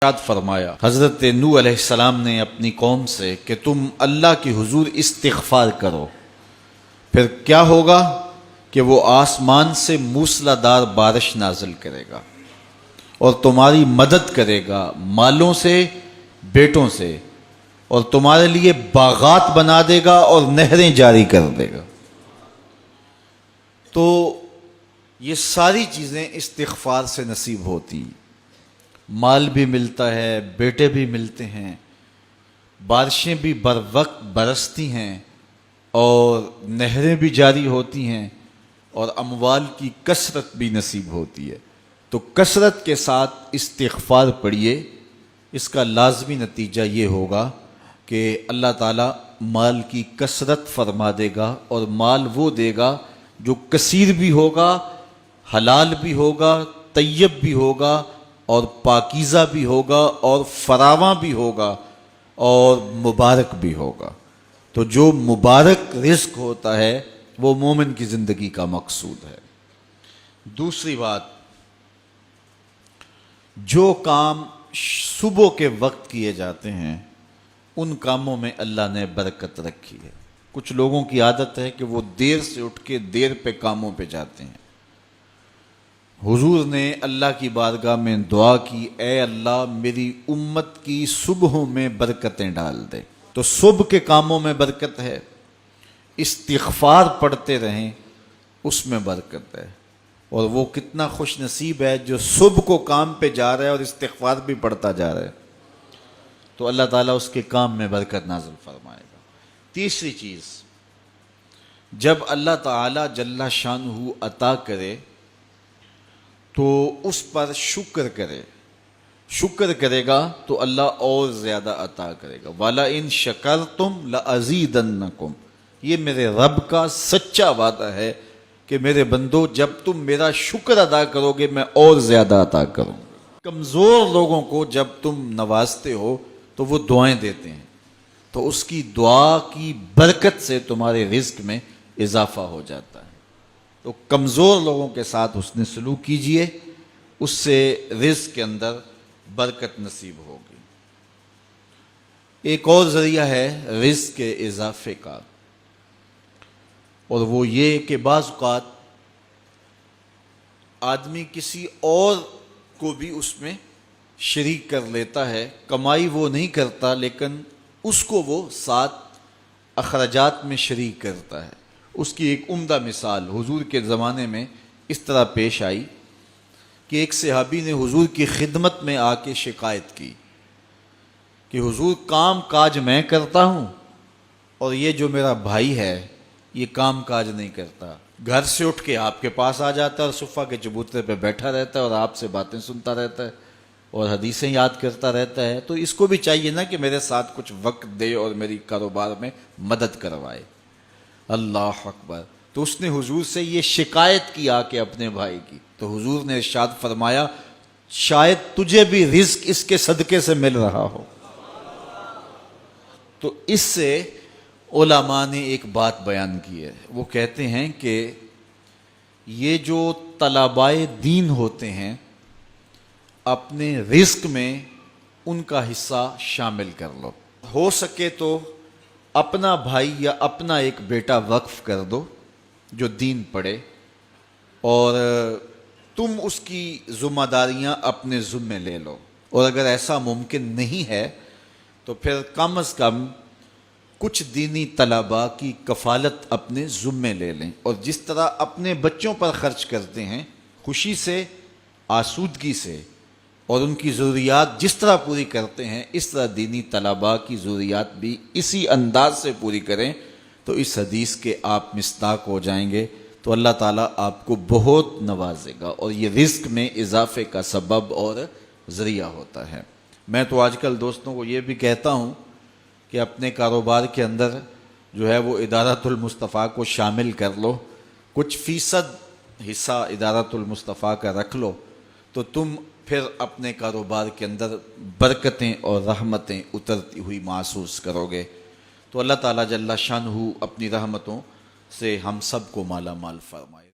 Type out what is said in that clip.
ارشاد فرمایا حضرت نوح علیہ السلام نے اپنی قوم سے کہ تم اللہ کی حضور استغفار کرو، پھر کیا ہوگا کہ وہ آسمان سے موسلادھار بارش نازل کرے گا اور تمہاری مدد کرے گا مالوں سے، بیٹوں سے، اور تمہارے لیے باغات بنا دے گا اور نہریں جاری کر دے گا۔ تو یہ ساری چیزیں استغفار سے نصیب ہوتی، مال بھی ملتا ہے، بیٹے بھی ملتے ہیں، بارشیں بھی بر وقت برستی ہیں اور نہریں بھی جاری ہوتی ہیں اور اموال کی کثرت بھی نصیب ہوتی ہے۔ تو کثرت کے ساتھ استغفار پڑھیے، اس کا لازمی نتیجہ یہ ہوگا کہ اللہ تعالیٰ مال کی کثرت فرما دے گا، اور مال وہ دے گا جو کثیر بھی ہوگا، حلال بھی ہوگا، طیب بھی ہوگا، اور پاکیزہ بھی ہوگا، اور فراواں بھی ہوگا، اور مبارک بھی ہوگا۔ تو جو مبارک رزق ہوتا ہے وہ مومن کی زندگی کا مقصود ہے۔ دوسری بات، جو کام صبح کے وقت کیے جاتے ہیں ان کاموں میں اللہ نے برکت رکھی ہے۔ کچھ لوگوں کی عادت ہے کہ وہ دیر سے اٹھ کے دیر پہ کاموں پہ جاتے ہیں۔ حضور نے اللہ کی بارگاہ میں دعا کی، اے اللہ میری امت کی صبحوں میں برکتیں ڈال دے۔ تو صبح کے کاموں میں برکت ہے، استغفار پڑھتے رہیں اس میں برکت ہے، اور وہ کتنا خوش نصیب ہے جو صبح کو کام پہ جا رہا ہے اور استغفار بھی پڑھتا جا رہا ہے، تو اللہ تعالیٰ اس کے کام میں برکت نازل فرمائے گا۔ تیسری چیز، جب اللہ تعالیٰ جل شانہ عطا کرے تو اس پر شکر کرے، شکر کرے گا تو اللہ اور زیادہ عطا کرے گا۔ وَلَئِن شَكَرْتُمْ لَأَزِيدَنَّكُمْ، یہ میرے رب کا سچا وعدہ ہے کہ میرے بندو جب تم میرا شکر ادا کرو گے میں اور زیادہ عطا کروں گا۔ کمزور لوگوں کو جب تم نوازتے ہو تو وہ دعائیں دیتے ہیں، تو اس کی دعا کی برکت سے تمہارے رزق میں اضافہ ہو جاتا ہے۔ تو کمزور لوگوں کے ساتھ حسن سلوک کیجئے، اس سے رزق کے اندر برکت نصیب ہوگی۔ ایک اور ذریعہ ہے رزق کے اضافے کا، اور وہ یہ کہ بعض اوقات آدمی کسی اور کو بھی اس میں شریک کر لیتا ہے، کمائی وہ نہیں کرتا لیکن اس کو وہ ساتھ اخراجات میں شریک کرتا ہے۔ اس کی ایک عمدہ مثال حضور کے زمانے میں اس طرح پیش آئی کہ ایک صحابی نے حضور کی خدمت میں آ کے شکایت کی کہ حضور کام کاج میں کرتا ہوں اور یہ جو میرا بھائی ہے یہ کام کاج نہیں کرتا، گھر سے اٹھ کے آپ کے پاس آ جاتا ہے اور صفحہ کے چبوترے پہ بیٹھا رہتا ہے اور آپ سے باتیں سنتا رہتا ہے اور حدیثیں یاد کرتا رہتا ہے، تو اس کو بھی چاہیے نا کہ میرے ساتھ کچھ وقت دے اور میری کاروبار میں مدد کروائے۔ اللہ اکبر۔ تو اس نے حضور سے یہ شکایت کی آ کے اپنے بھائی کی، تو حضور نے ارشاد فرمایا شاید تجھے بھی رزق اس کے صدقے سے مل رہا ہو۔ تو اس سے علماء نے ایک بات بیان کی ہے، وہ کہتے ہیں کہ یہ جو طلبائے دین ہوتے ہیں اپنے رزق میں ان کا حصہ شامل کر لو، ہو سکے تو اپنا بھائی یا اپنا ایک بیٹا وقف کر دو جو دین پڑھے، اور تم اس کی ذمہ داریاں اپنے ذمے لے لو، اور اگر ایسا ممکن نہیں ہے تو پھر کم از کم کچھ دینی طلباء کی کفالت اپنے ذمے لے لیں، اور جس طرح اپنے بچوں پر خرچ کرتے ہیں خوشی سے، آسودگی سے، اور ان کی ضروریات جس طرح پوری کرتے ہیں اس طرح دینی طلباء کی ضروریات بھی اسی انداز سے پوری کریں، تو اس حدیث کے آپ مصداق ہو جائیں گے، تو اللہ تعالیٰ آپ کو بہت نوازے گا، اور یہ رزق میں اضافے کا سبب اور ذریعہ ہوتا ہے۔ میں تو آج کل دوستوں کو یہ بھی کہتا ہوں کہ اپنے کاروبار کے اندر جو ہے وہ ادارۃ المصطفیٰ کو شامل کر لو، کچھ فیصد حصہ ادارۃ المصطفیٰ کا رکھ لو، تو تم پھر اپنے کاروبار کے اندر برکتیں اور رحمتیں اترتی ہوئی محسوس کرو گے۔ تو اللہ تعالیٰ جل شانہ اپنی رحمتوں سے ہم سب کو مالا مال فرمائے۔